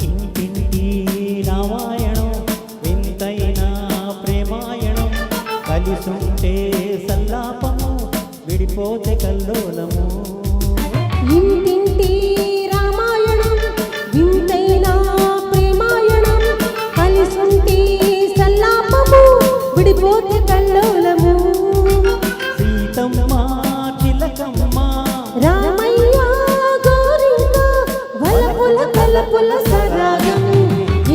ఇంటింటి రామాయణం వింతైన ప్రేమాయణం కలిసుంటే సల్లాపము విడిపోతే కల్లోలము. ఇంటింటి రామాయణం వింతైన ప్రేమాయణం కలిసుంటే సల్లాపము విడిపోతే కల్లోలము. సీతమ్మ చిలకమ్మ రామయ్య గోరింక వలపుల కలపుల సరాగం.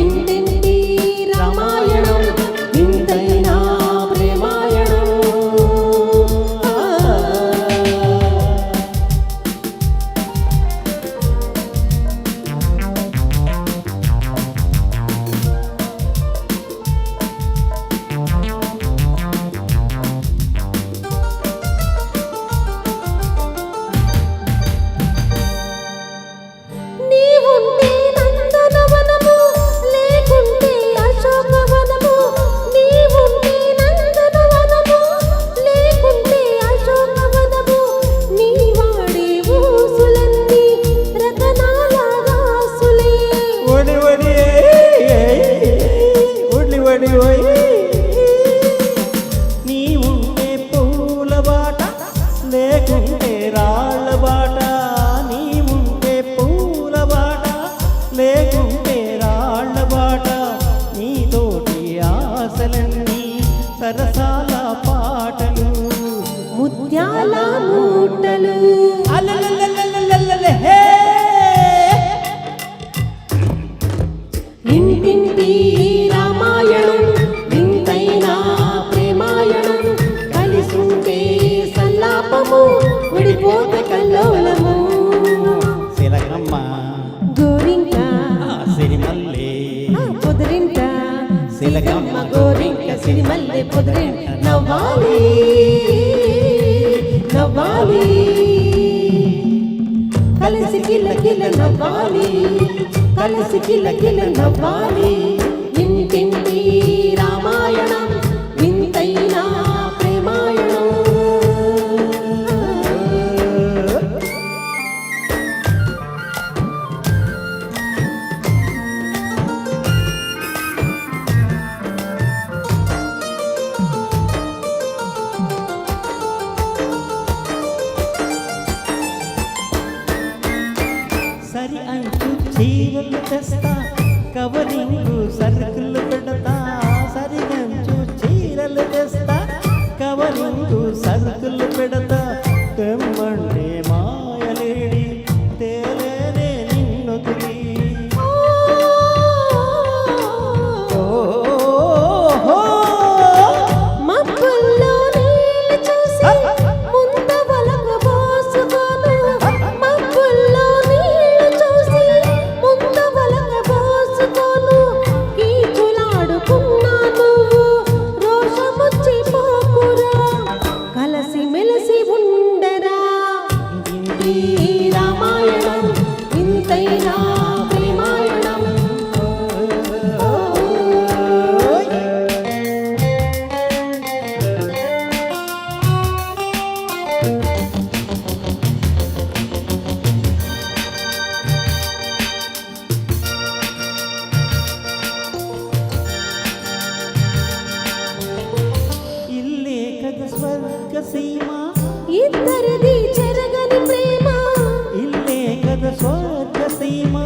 ఇంటింటి రామాయణం వింతైన ప్రేమాయణం. నీవుంటే నందనవనము లేకుంటే అశోకవనము. నీవుంటే నందనవనము లేకుంటే అశోకవనము. నీ వాడే ఊసులన్నీ రతనాల రాసులే. ఒడి ఒడి ఒడి ఒడి ఒడి నీ ఉంటే పూల బాట లేకుంటే రాళ్ళ బాట. నీ ఉంటే పూల బాట లేకుంటే రాళ్ళ బాట. నీతోటి ఆశలన్నీ సరసాల పాటలు ముత్యాల మూటలు. అలలలలలలలలే హే. ఇంటింటి రామాయణం వింతైన ప్రేమాయణం కలిసుంటే సల్లాపము విడిపోతే కల్లోలము. శిలకమ్మ గోరింక సిరిమల్లే పొదరింట శిలకమ్మ గోరింక సిరిమల్లె పొదరింట నవ్వాలి నవ్వాలి కలిసి కిల కిల నవ్వాలి కలిసి కిల కిల నవ్వాలి. ఇంటింటి రామాయణం వింతైన ప్రేమాయణం. సరి అంచు చీరలు తెస్తా కవరింగు సరుకులు పెడతా. సరి అంచు చీరలు తెస్తా కవరింగు సరుకులు పెడతా. తెమ్మంటే మాయలేడి తేలేనే నిన్ను తిరిగి. మబ్బుల్లో నీళ్ళు చూసి ముంత వలక పోసుకోను. మబ్బుల్లో నీళ్ళు చూసి ముంత వలక పోసుకోను. కీచులాడుకున్నా నువ్వు రోషమొచ్చి పోకురా. కలసి మెలసి ఉండరా. ఇంటింటి రామాయణం వింతైన ప్రేమాయణం. ఇల్లే కథ స్వర్గ సీమ ఇద్దరిది చెరగని ప్రేమ. ఇల్లే కథ స్వర్గ సీమ.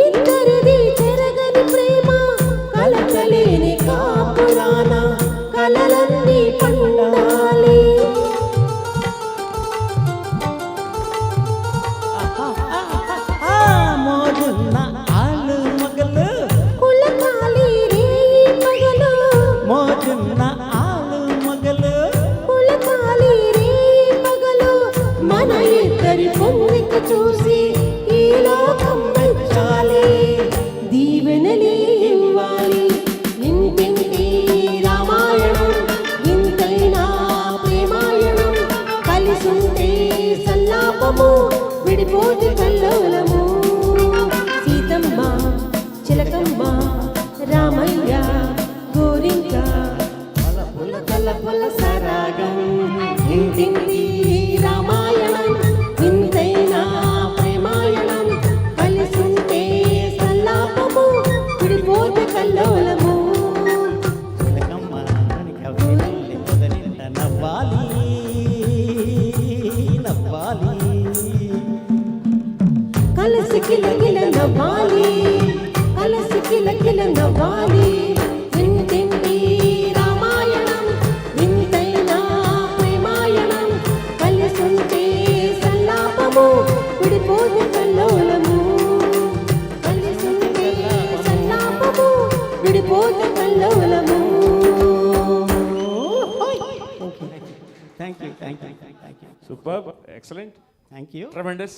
ఇద్దరిది చెరగని ప్రేమ. కలకలేని కాపురాన కలలన్నీ పండాలి. మోజున్న ఆలు మగలు కులకాలి రేయి పగలు. మోజున్న ఆలు మగలు కులకాలి రేయి పగలు. మన ఇద్దరి పొందిక చూసి ఈ లోకం మెచ్చాలి. దీవెనలే ఇవ్వాలి. ఇంటింటి రామాయణం వింతైన ప్రేమాయణం కలిసుంటే సల్లాపము విడిపోతే కల్లోలము. సీతమ్మ చిలకమ్మ రామయ్య గోరింక వలపుల సొలపుల సరాగం ఇంటింటి రామాయణం ఇంతైనా ప్రేమాయణం కలిసుంటే సల్లాపము విడిపోతే కల్లోలము చిలకమ్మ నింట నవ్వాలి నవ్వాలి కలసి కిలకిల నవ్వాలి కలసి కిలకిల నవ్వాలి ఇంటింటి రామాయణం ఇంతైనా ప్రేమాయణం కలిసుంటే సల్లాపము విడిపోతే కల్లోలము కలిసుంటే సల్లాపము విడిపోతే కల్లోలము thank you thank you thank you Superb, excellent, thank you tremendous.